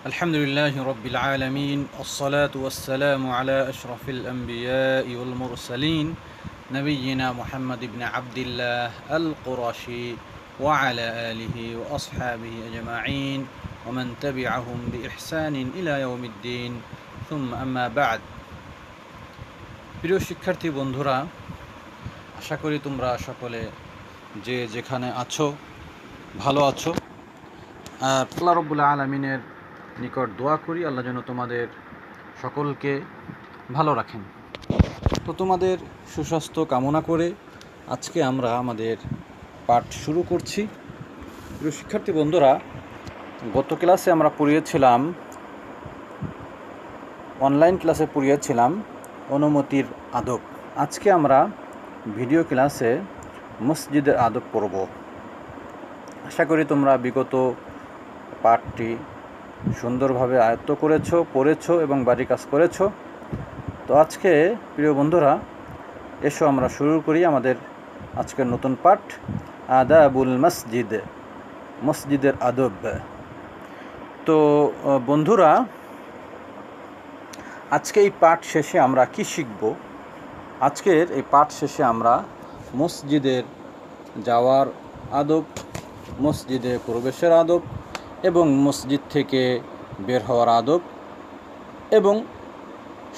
الحمد لله رب العالمين والصلاة والسلام على أشرف الأنبياء والمرسلين نبينا محمد بن عبد الله القرشي وعلى آله وأصحابه أجمعين ومن تبعهم بإحسان إلى يوم الدين ثم أما بعد প্রিয় শিক্ষার্থী বন্ধুরা, আশা করি তোমরা সকলে যে যেখানে আছো ভালো আছো। আর আল্লাহ রাব্বুল আলামিনের নিকট দোয়া করি আল্লাহ যেন তোমাদের সকলকে ভালো রাখেন। তো তোমাদের সুস্বাস্থ্য কামনা করে আজকে আমরা আমাদের পাঠ শুরু করছি। প্রিয় শিক্ষার্থী বন্ধুরা, গত ক্লাসে আমরা পড়িয়েছিলাম, অনলাইন ক্লাসে পড়িয়েছিলাম অনুমতির আদব। আজকে আমরা ভিডিও ক্লাসে মসজিদের আদব পড়ব। আশা করি তোমরা বিগত পাঠটি সুন্দরভাবে আয়ত্ত করেছো, পড়েছো এবং বাড়ি কাজ করেছো। তো আজকে প্রিয় বন্ধুরা, এসো আমরা শুরু করি আমাদের আজকের নতুন পাঠ, আদাবুল মসজিদ, মসজিদের আদব। তো বন্ধুরা, আজকে এই পাঠ শেষে আমরা কি শিখব? আজকের এই পাঠ শেষে আমরা মসজিদের যাওয়ার আদব, মসজিদে প্রবেশের আদব এবং মসজিদ থেকে বের হওয়ার আদব এবং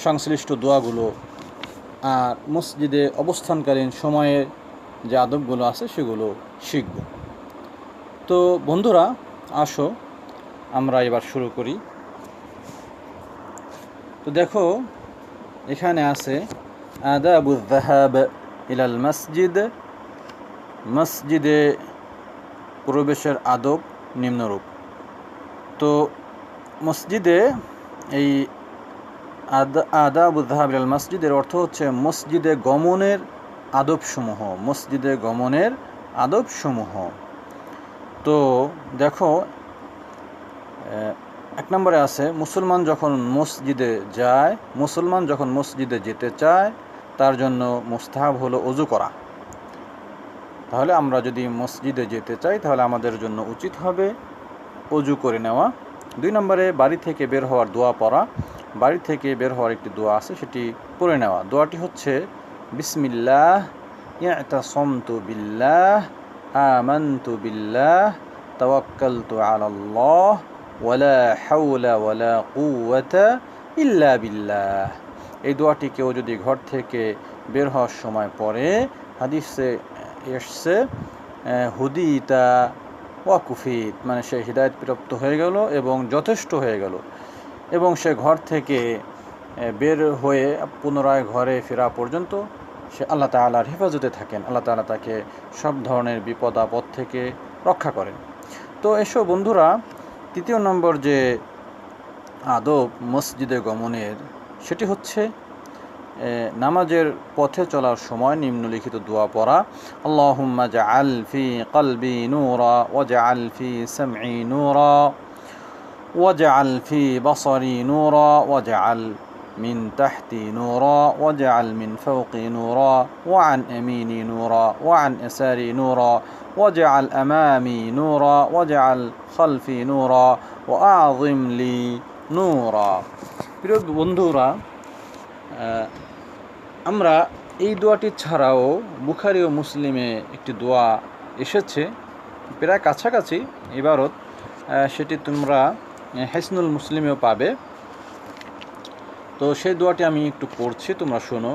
সংশ্লিষ্ট দোয়াগুলো আর মসজিদে অবস্থানকালীন সময়ে যে আদবগুলো আছে সেগুলো শিখব। তো বন্ধুরা, আসো আমরা এবার শুরু করি। তো দেখো, এখানে আছে আদাবুয যাহাব ইলাল মসজিদ, মসজিদে প্রবেশের আদব নিম্নরূপ। তো মসজিদে এই আদাবুয যাহাব ইলাল মসজিদের অর্থ হচ্ছে মসজিদে গমনের আদবসমূহ, মসজিদে গমনের আদবসমূহ। তো দেখো, এক নম্বরে আছে মুসলমান যখন মসজিদে যায়, মুসলমান যখন মসজিদে যেতে চায় তার জন্য মুস্তাহাব হলো ওযু করা। তাহলে আমরা যদি মসজিদে যেতে চাই তাহলে আমাদের জন্য উচিত হবে ওযু করে নেওয়া। 2 নম্বরে বাড়ি থেকে বের হওয়ার দোয়া পড়া। বাড়ি থেকে বের হওয়ার একটি দোয়া আছে, সেটি পড়ে নেওয়া। দোয়াটি হচ্ছে বিসমিল্লাহ ইয়াতাসামতু বিল্লাহ আমানতু বিল্লাহ তাওয়াক্কালতু আলাল্লাহ ওয়ালা হাওলা ওয়ালা কুওয়াতা ইল্লা বিল্লাহ। এই দোয়াটি কেউ যদি ঘর থেকে বের হওয়ার সময় পড়ে, হাদিসে এসছে হুদিতা ওয়াকুফিত, মানে সে হিদায়াত প্রাপ্ত হয়ে গেল এবং যথেষ্ট হয়ে গেল, এবং সে ঘর থেকে বের হয়ে পুনরায় ঘরে ফেরা পর্যন্ত সে আল্লাহ তাআলার হেফাজতে থাকেন। আল্লাহ তাআলা তাকে সব ধরনের বিপদ আপদ থেকে রক্ষা করেন। তো এসো বন্ধুরা, 3 নম্বর যে আদব মসজিদে গমনের, সেটি হচ্ছে নামাজের পথে চলার সময় নিম্নলিখিত দোয়া পড়া। আল্লাহুম্মা জাআল ফি কলবি নূরা ওয়াজআল ফি সামঈ নূরা ওয়াজআল ফি বসরি নূরা ওয়াজআল মিন তাহতি নূরা ওয়াজআল মিন ফাওকি নূরা ওয়া আন ইয়ামিনি নূরা ওয়া আন ইয়াসারি নূরা ওয়াজআল আমামি নূরা ওয়াজআল খালফি নূরা ওয়া আযিম লি নূরা। প্রিয় বন্ধুরা, আমরা এই দোয়াটি ছাড়াও বুখারী ও মুসলিমে একটি দোয়া এসেছে, প্রায় কাছাকাছি ইবারত, সেটি তোমরা হিসনুল মুসলিমেও পাবে। তো সেই দোয়াটি আমি একটু পড়ছি, তোমরা শোনো।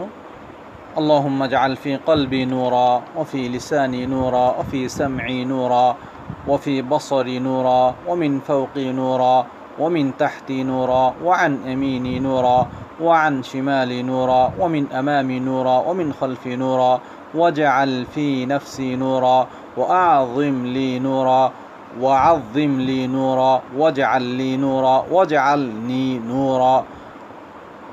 আল্লাহুম্মা জাআল ফি কলবি নূরা ওয়া ফি লিসানি নূরা ওয়া ফি সামঈ নূরা ওয়া ফি বসরি নূরা ওয়া মিন ফাওকি নূরা ওয়া মিন তাহতি নূরা ওয়া আন ইয়ামিনি নূরা وعن شمالي نورا ومن أمامي نورا ومن خلفي نورا واجعل في نفسي نورا وأعظم لي نورا وعظم لي نورا واجعل لي نورا واجعلني نورا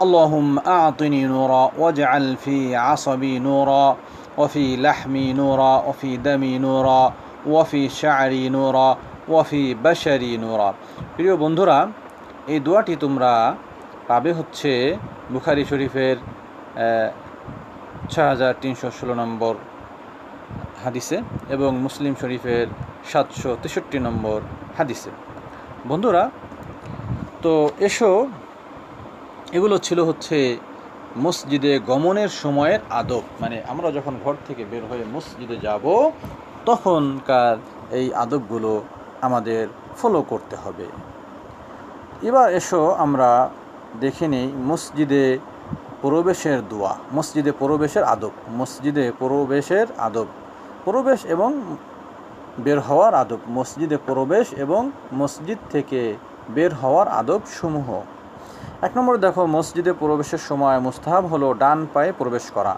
اللهم أعطني نورا واجعل في عصبي نورا وفي لحمي نورا وفي دمي نورا وفي شعري نورا وفي بشري نورا। প্রিয় বন্ধুরা, এই দোয়াটি তোমরা পাবে হচ্ছে বুখারী শরীফের 6316 নম্বর হাদিসে এবং মুসলিম শরীফের 763 নম্বর হাদিসে। বন্ধুরা, তো এগুলো ছিল হচ্ছে মসজিদে গমনের সময়ের আদব, মানে আমরা যখন ঘর থেকে বের হয়ে মসজিদে যাব তখনকার এই আদবগুলো আমাদের ফলো করতে হবে। এবার আমরা দেখে নিই মসজিদে প্রবেশের দোয়া, মসজিদে প্রবেশের আদব, মসজিদে প্রবেশের আদব, প্রবেশ এবং বের হওয়ার আদব, মসজিদে প্রবেশ এবং মসজিদ থেকে বের হওয়ার আদব সমূহ। 1 নম্বরে দেখো, মসজিদে প্রবেশের সময় মুস্তাহাব হলো ডান পায়ে প্রবেশ করা।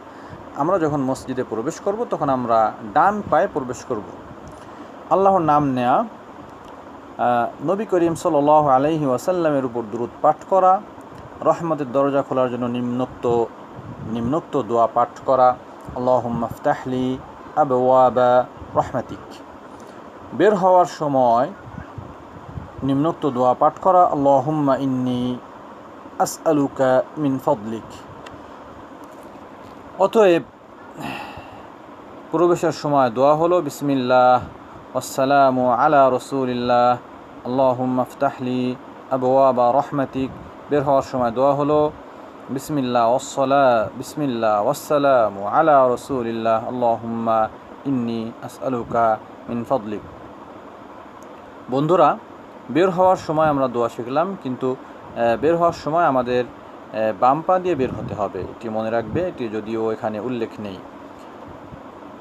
আমরা যখন মসজিদে প্রবেশ করব তখন আমরা ডান পায়ে প্রবেশ করব। আল্লাহর নাম নেয়া, নবী করিম সাল্লাল্লাহু আলাইহি ওয়াসাল্লামের উপর দুরূদ পাঠ করা, রহমতের দরজা খোলার জন্য নিম্নোক্ত দোয়া পাঠ করা, আল্লাহুম্মা ইফতাহলি আবওয়াবা রাহমাতিক। বের হওয়ার সময় নিম্নোক্ত দোয়া পাঠ করা, আল্লাহুম্মা ইন্নী আসআলুকা মিন ফাদলিক। অতএব প্রবেশের সময় দোয়া হলো বিসমিল্লাহ ওয়াসসালামু আলা রাসূলিল্লাহ আল্লাহুম্মা ইফতাহলি আবওয়াবা রাহমাতিক। বের হওয়ার সময় দোয়া হলো বিসমিল্লাহ ওয়াসসালামু আলা রাসূলিল্লাহ আল্লাহুম্মা ইন্নী আসআলুকা মিন ফাদলিক। বন্ধুরা, বের হওয়ার সময় আমরা দোয়া শিখলাম, কিন্তু বের হওয়ার সময় আমাদের বাম পা দিয়ে বের হতে হবে, এটি মনে রাখবে, এটি যদিও এখানে উল্লেখ নেই।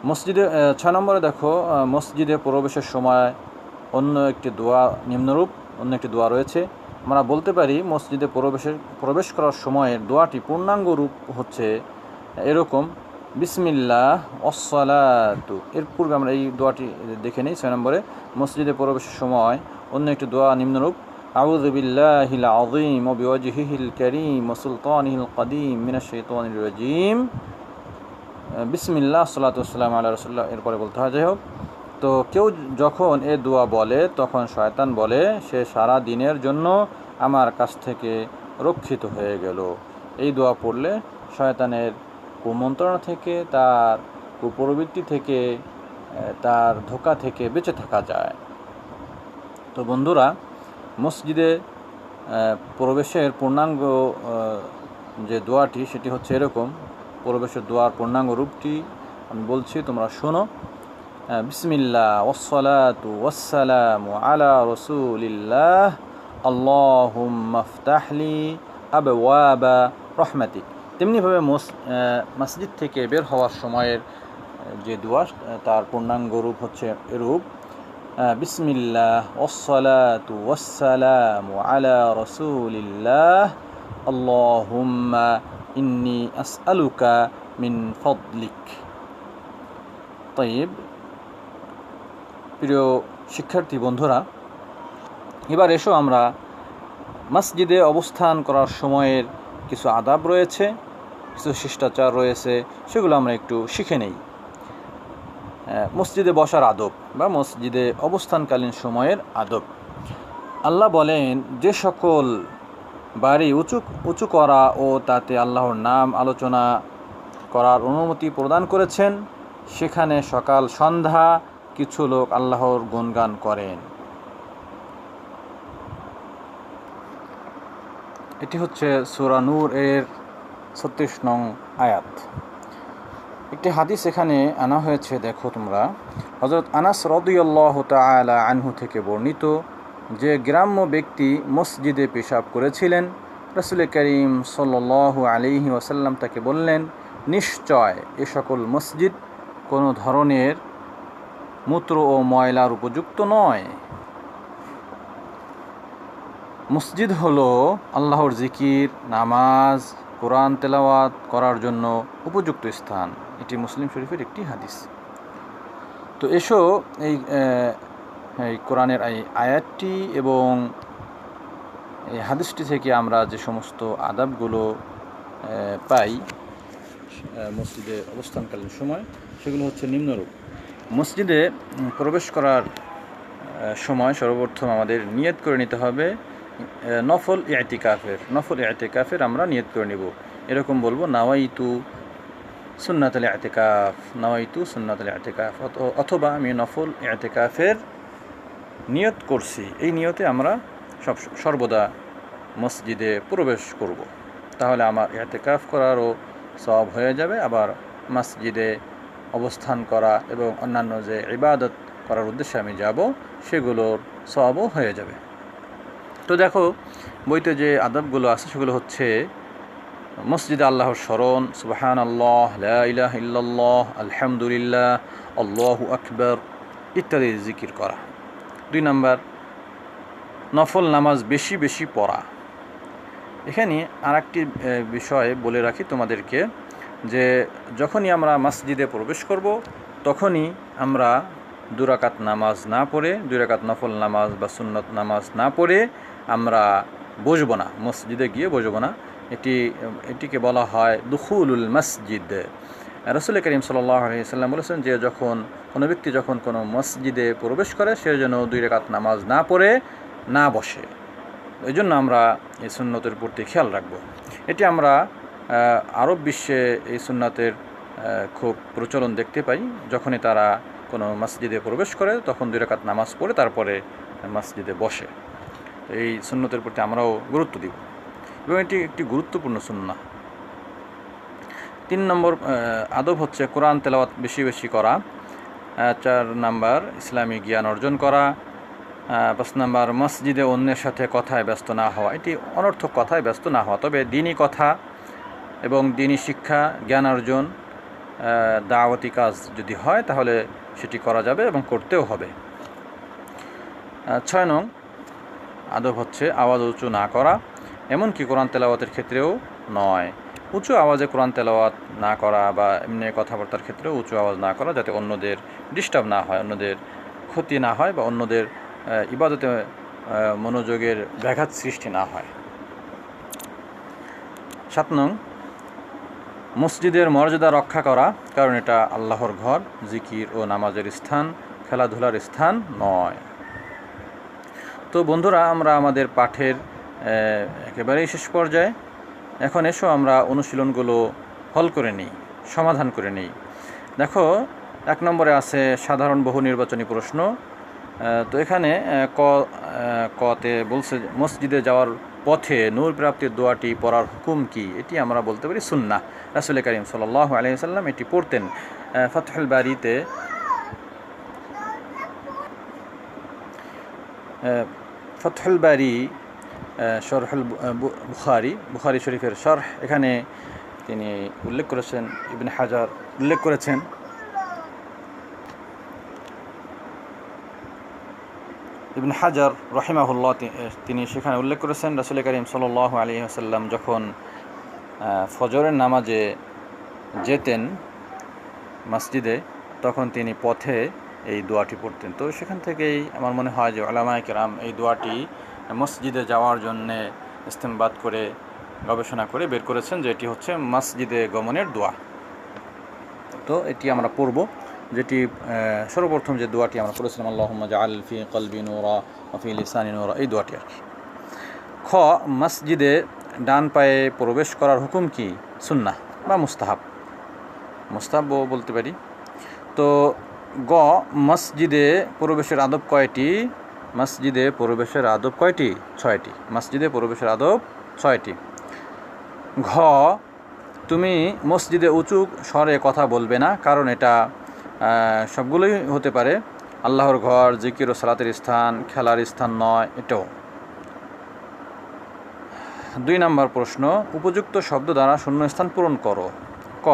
মসজিদে 6 নম্বরে দেখো, মসজিদে প্রবেশের সময় অন্য একটি দোয়া রয়েছে। আমরা বলতে পারি মসজিদে প্রবেশ করার সময়ের দোয়াটি পূর্ণাঙ্গ রূপ হচ্ছে এরকম, বিসমিল্লাহ ওয়াসসালাতু। এর পূর্বে আমরা এই দোয়াটি দেখে নিই। 6 নম্বরে মসজিদে প্রবেশের সময় অন্য একটি দোয়া নিম্নরূপ, আউযু বিল্লাহিল আযীম ওয়া বিওয়াজহিল কারীম ওয়া সুলতানিহিল কাদীম মিনাশ শাইতানির রাজীম, বিসমিল্লাহ সাল্লাতু ওয়াসসালামু আলা রাসূলিল্লাহ। এরপরে বলতে হয়। যাই হোক, তো কেউ যখন এ দোয়া বলে তখন শয়তান বলে, সে সারা দিনের জন্য আমার কাছ থেকে রক্ষিত হয়ে গেল। এই দোয়া পড়লে শয়তানের কুমন্ত্রণা থেকে, তার কুপ্রবৃত্তি থেকে, তার ধোঁকা থেকে বেঁচে থাকা যায়। তো বন্ধুরা, মসজিদে প্রবেশের পূর্ণাঙ্গ যে দোয়াটি সেটি হচ্ছে এরকম। প্রবেশের দোয়ার পূর্ণাঙ্গ রূপটি আমি বলছি, তোমরা শোনো। বিসমিল্লাহ ওয়াসসালাতু ওয়াসসালামু আলা রাসূলিল্লাহ আল্লাহুম্মা ইফতাহলি আবওয়াবা রাহমাতিক। তেমনিভাবে মসজিদ থেকে বের হওয়ার সময়ের যে দোয়া, তার পূর্ণাঙ্গ রূপ হচ্ছে এরূপ, বিসমিল্লাহ ওয়াসসালাতু ওয়াসসালামু আলা রাসূলিল্লাহ আল্লাহুম্মা ইন্নী আসআলুকা মিন ফাদলিক। তাইব, প্রিয় শিক্ষার্থী বন্ধুরা, এবার আমরা মসজিদে অবস্থান করার সময়ের কিছু আদাব রয়েছে, কিছু শিষ্টাচার রয়েছে, সেগুলো আমরা একটু শিখে নেই। মসজিদে বসার আদব বা মসজিদে অবস্থানকালীন সময়ের আদব। আল্লাহ বলেন, যে সকল বাড়ি উঁচু করা ও তাতে আল্লাহর নাম আলোচনা করার অনুমতি প্রদান করেছেন, সেখানে সকাল সন্ধ্যা কিছু লোক আল্লাহর গুণগান করেন। এটি হচ্ছে সূরা নূর এর 36 নং আয়াত। একটি হাদিস এখানে আনা হয়েছে, দেখো তোমরা। হযরত আনাস রাদিয়াল্লাহু তাআলা আনহু থেকে বর্ণিত যে গ্রাম্য ব্যক্তি মসজিদে পেশাব করেছিলেন, রাসূল করিম সাল্লাল্লাহু আলাইহি ওয়াসাল্লাম তাকে বললেন, নিশ্চয় এ সকল মসজিদ কোনো ধরনের মূত্র ও ময়লার উপযুক্ত নয়। মসজিদ হলো আল্লাহর জিকির, নামাজ, কোরআন তেলাওয়াত করার জন্য উপযুক্ত স্থান। এটি মুসলিম শরীফের একটি হাদিস। তো এই কোরআনের এই আয়াতটি এবং এই হাদিসটি থেকে আমরা যে সমস্ত আদাবগুলো পাই মসজিদে অবস্থানকালীন সময়, সেগুলো হচ্ছে নিম্নরূপ। মসজিদে প্রবেশ করার সময় সর্বপ্রথম আমাদের নিয়ত করে নিতে হবে নফল ইতিকাফের আমরা নিয়ত করে নিব। এরকম বলবো, নাওয়াইতু সুন্নাতুল ইতিকাফ, অথবা আমি নফল ইতিকাফের নিয়ত করছি। এই নিয়তে আমরা সর্বদা মসজিদে প্রবেশ করব। তাহলে আমার ইতিকাফ করারও সওয়াব হয়ে যাবে, আবার মসজিদে অবস্থান করা এবং অন্যান্য যে ইবাদত করার উদ্দেশ্যে আমি যাব সেগুলোর সওয়াবও হয়ে যাবে। তো দেখো বইতে যে আদবগুলো আছে সেগুলো হচ্ছে মসজিদে আল্লাহর স্মরণ, সুবহানাল্লাহ, লা ইলাহা ইল্লাল্লাহ, আলহামদুলিল্লাহ, আল্লাহু আকবার ইত্যাদি জিকির করা। 2 নাম্বার, নফল নামাজ বেশি বেশি পড়া। এখানে আরেকটি বিষয় বলে রাখি তোমাদেরকে, যে যখনই আমরা মসজিদে প্রবেশ করব তখনই আমরা 2 রাকাত নামাজ না পড়ে, 2 রাকাত নফল নামাজ বা সুন্নত নামাজ না পড়ে আমরা বসবো না, মসজিদে গিয়ে বসবো না। এটিকে বলা হয় দুখুলুল মসজিদ। রাসূল করিম সাল্লাল্লাহু আলাইহি ওয়াসাল্লাম বলেছেন যে কোনো ব্যক্তি যখন কোনো মসজিদে প্রবেশ করে সে যেন 2 রাকাত নামাজ না পড়ে না বসে। এই জন্য আমরা এই সুন্নতের প্রতি খেয়াল রাখব। এটি আমরা আরব বিশ্বে এই সুন্নতের খুব প্রচলন দেখতে পাই। যখনই তারা কোনো মসজিদে প্রবেশ করে তখন 2 রাকাত নামাজ পড়ে তারপরে মসজিদে বসে। এই সুন্নতের প্রতি আমরাও গুরুত্ব দিব এবং এটি একটি গুরুত্বপূর্ণ সুন্নাহ। 3 নম্বর আদব হচ্ছে কোরআন তেলাওয়াত বেশি বেশি করা। 4 নাম্বার, ইসলামী জ্ঞান অর্জন করা। 5 নাম্বার, মসজিদে অন্যের সাথে কথায় ব্যস্ত না হওয়া। এটি অনর্থক কথায় ব্যস্ত না হওয়া, তবে দ্বীনি কথা এবং দ্বীনি শিক্ষা, জ্ঞান অর্জন, দাওয়াতি কাজ যদি হয় তাহলে সেটি করা যাবে এবং করতেও হবে। 6 নং আদব হচ্ছে আওয়াজ উঁচু না করা, এমনকি কোরআন তেলাওয়াতের ক্ষেত্রেও নয়। উঁচু আওয়াজে কোরআন তেলাওয়াত না করা বা এমনি কথাবার্তার ক্ষেত্রেও উঁচু আওয়াজ না করা, যাতে অন্যদের ডিস্টার্ব না হয়, অন্যদের ক্ষতি না হয় বা অন্যদের ইবাদতে মনোযোগের ব্যাঘাত সৃষ্টি না হয়। 7 নং, মসজিদের মর্যাদা রক্ষা করা, কারণ এটা আল্লাহর ঘর, জিকির ও নামাজের স্থান, খেলাধুলার স্থান নয়। তো বন্ধুরা, আমরা আমাদের পাঠের একেবারেই শেষ পর্যায়ে। এখন এসো আমরা অনুশীলনগুলো হল করে নিই, সমাধান করে নিই। দেখো 1 নম্বরে আছে সাধারণ বহু নির্বাচনী প্রশ্ন। তো এখানে কতে বলছে মসজিদে যাওয়ার পথে নূর প্রাপ্তির দোয়াটি পড়ার হুকুম কি? এটি আমরা বলতে পারি সুন্নাহ। রাসূল করিম সাল্লাল্লাহু আলাইহি ওয়াসাল্লাম এটি পড়তেন। ফাতহুল বারিতে ফাতহুল বারি শরহুল বুখারী শরীফের শরহ, এখানে তিনি উল্লেখ করেছেন, ইবনে হাজার উল্লেখ করেছেন ইবনে হাজার রহিমাহুল্লাহ তিনি সেখানে উল্লেখ করেছেন রাসূল করিম সাল্লাল্লাহু আলাইহি ওয়াসাল্লাম যখন ফজরের নামাজে যেতেন মসজিদে তখন তিনি পথে এই দোয়াটি পড়তেন। তো সেখান থেকেই আমার মনে হয় যে উলামায়ে কেরাম এই দোয়াটি মসজিদে যাওয়ার জন্যে ইস্তেমবাদ করে গবেষণা করে বের করেছেন যে এটি হচ্ছে মসজিদে গমনের দোয়া। তো এটি আমরা পড়ব, যেটি সর্বপ্রথম যে দোয়াটি আমরা পড়েছিলাম, আল্লাহুম্মা জাআল ফি কলবি নূরা ওয়া ফি লিসানি নূরা, এই দোয়াটি আর কি। খ, মসজিদে ডান পায়ে প্রবেশ করার হুকুম কি? সুন্নাহ বা মুস্তাহাব বলতে পারি। তো গ, মসজিদে প্রবেশের আদব কয়টি? মসজিদে প্রবেশের আদব কয়টি? 6টি। মসজিদে প্রবেশের আদব 6টি। ঘ, তুমি মসজিদে উঁচু স্বরে কথা বলবে না, কারণ এটা সবগুলোই হতে পারে, আল্লাহর ঘর, জিকির ও সালাতের স্থান, খেলার স্থান নয় এটাও। 2 নম্বর প্রশ্ন, উপযুক্ত শব্দ দ্বারা শূন্যস্থান পূরণ করো। ক,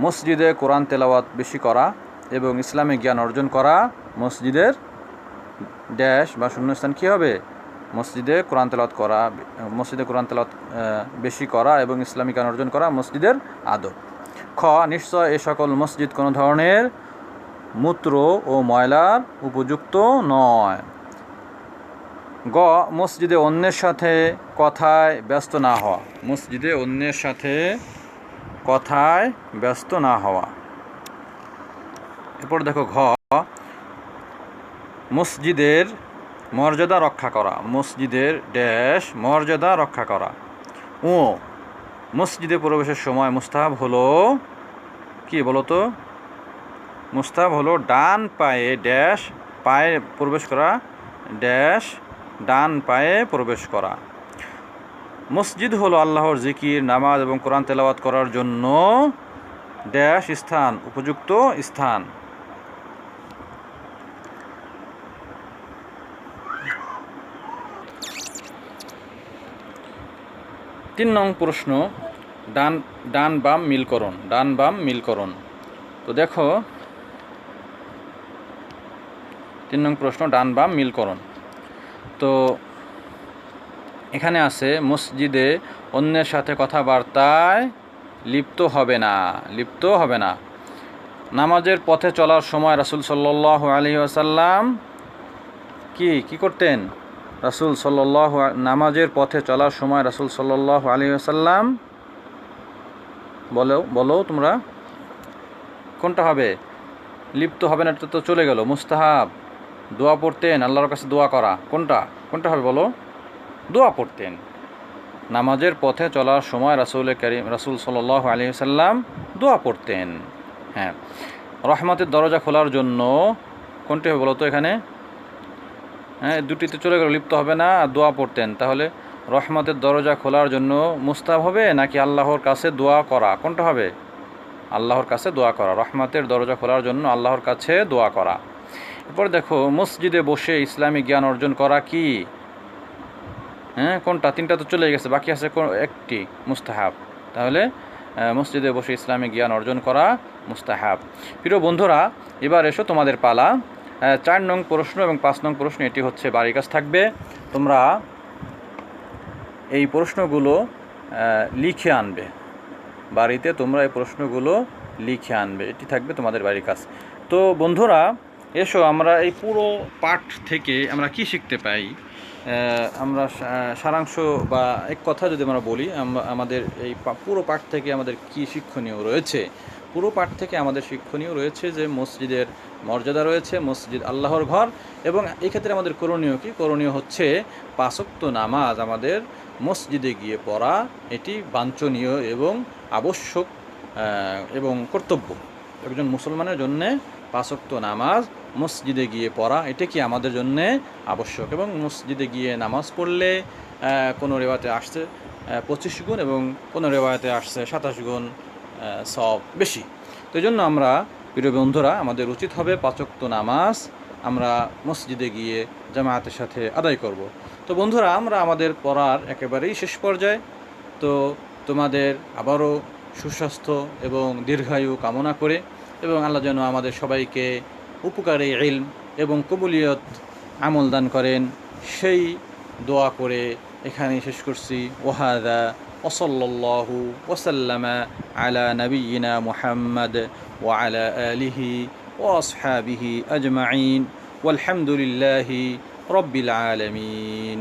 মসজিদে কোরআন তেলাওয়াত বেশি করা এবং ইসলামী জ্ঞান অর্জন করা। মসজিদের ড্যাশ বা শূন্যস্থান কী হবে? মসজিদে কোরআন তেলাওয়াত করা, মসজিদে কোরআন তেলাওয়াত বেশি করা এবং ইসলামী জ্ঞান অর্জন করা মসজিদের আদব। খ, নিশ্চয় এ সকল মসজিদ কোনো ধরনের মূত্র ও ময়লার উপযুক্ত নয়। গ, মসজিদে অন্যের সাথে কথায় ব্যস্ত না হওয়া। মসজিদে অন্যের সাথে কথায় ব্যস্ত না হওয়া। এরপর দেখো ঘ, মসজিদের মর্যাদা রক্ষা করা। মসজিদের ড্যাশ মর্যাদা রক্ষা করা। ও, মসজিদে প্রবেশের সময় মুস্তাহাব হলো কি বলো তো? মুস্তাহাব হলো ডান পায়ে ড্যাশ পায়ে প্রবেশ করা, ড্যাশ ডান পায়ে প্রবেশ করা। মসজিদ হলো আল্লাহর জিকির, নামাজ এবং কোরআন তেলাওয়াত করার জন্য ড্যাশ স্থান, উপযুক্ত স্থান। তিন নং প্রশ্ন, ডান বাম মিলকরণ। ডান বাম মিলকরণ। তো দেখো 3 নং প্রশ্ন, ডান বাম মিলকরণ। তো এখানে আছে মসজিদে অন্যের সাথে কথাবার্তায় লিপ্ত হবে না। নামাজের পথে চলার সময় রাসূল সাল্লাল্লাহু আলাইহি ওয়াসাল্লাম কি করতেন? নামাজের পথে চলার সময় রাসূল সাল্লাল্লাহু আলাইহি ওয়াসাল্লাম বলো তোমরা কোনটা হবে? লিপ্ত হবে না, এটা তো চলে গেল। মুস্তাহাব, দোয়া পড়তেন, আল্লাহর কাছে দোয়া করা, কোনটা হবে বলো? দোয়া পড়তেন। নামাজের পথে চলার সময় রাসূল সাল্লাল্লাহু আলাইহি ওয়াসাল্লাম দোয়া পড়তেন। হ্যাঁ, রহমতের দরজা খোলার জন্য কোনটি হবে বলো তো এখানে? হ্যাঁ, দুটিতে চলে গেল, লিপ্ত হবে না আর দোয়া পড়তেন। তাহলে রহমতের দরজা খোলার জন্য মুস্তাহাব হবে নাকি আল্লাহর কাছে দোয়া করা? কোনটা হবে? আল্লাহর কাছে দোয়া করা। রহমতের দরজা খোলার জন্য আল্লাহর কাছে দোয়া করা। এরপর দেখো মসজিদে বসে ইসলামিক জ্ঞান অর্জন করা কি? হ্যাঁ, কোনটা? 3টা তো চলে গেছে, বাকি আছে একটি, মুস্তাহাব। তাহলে মসজিদে বসে ইসলামিক জ্ঞান অর্জন করা মুস্তাহাব। প্রিয় বন্ধুরা, এবার এসো তোমাদের পালা। 4 নং প্রশ্ন এবং 5 নং প্রশ্ন এটি হচ্ছে বাড়ির কাজ থাকবে। তোমরা এই প্রশ্নগুলো লিখে আনবে বাড়িতে, তোমরা এই প্রশ্নগুলো লিখে আনবে, এটি থাকবে তোমাদের বাড়ির কাজ। তো বন্ধুরা এসো, আমরা এই পুরো পাঠ থেকে আমরা কি শিখতে পাই? আমরা সারাংশ বা এক কথা যদি আমরা বলি, আমাদের এই পুরো পাঠ থেকে আমাদের কি শিক্ষণীয় রয়েছে? পুরো পাঠ থেকে আমাদের শিক্ষণীয় রয়েছে যে মসজিদের মর্যাদা রয়েছে, মসজিদ আল্লাহর ঘর, এবং এই ক্ষেত্রে আমাদের করণীয় কি? করণীয় হচ্ছে 5 ওয়াক্ত নামাজ আমাদের মসজিদে গিয়ে পড়া, এটি বাঞ্ছনীয় এবং আবশ্যক এবং কর্তব্য। একজন মুসলমানের জন্যে 5 ওয়াক্ত নামাজ মসজিদে গিয়ে পড়া, এটা কি আমাদের জন্যে আবশ্যক। এবং মসজিদে গিয়ে নামাজ পড়লে কোনো রেওয়াতে আসছে 25 গুণ এবং কোনো রেওয়াতে আসছে 27 গুণ সওয়াব বেশি। তো এই জন্য আমরা, প্রিয় বন্ধুরা, আমাদের উচিত হবে 5 ওয়াক্ত নামাজ আমরা মসজিদে গিয়ে জামায়াতের সাথে আদায় করব। তো বন্ধুরা, আমরা আমাদের পড়ার একেবারেই শেষ পর্যায়ে। তো তোমাদের আবারও সুস্বাস্থ্য এবং দীর্ঘায়ু কামনা করে, এবং আল্লাহ যেন আমাদের সবাইকে উপকারী ইলম এবং কবুলিয়ত আমল দান করেন, সেই দোয়া করে এখানেই শেষ করছি। ওয়াহাদা ওয়াসাল্লাল্লাহু ওয়াসাল্লামা আলা নবিয়িনা মুহাম্মদ ওয়া আলা আলিহি ওয়া আসহাবিহি আজমাইন ওয়ালহামদুলিল্লাহি রাব্বিল আলামিন।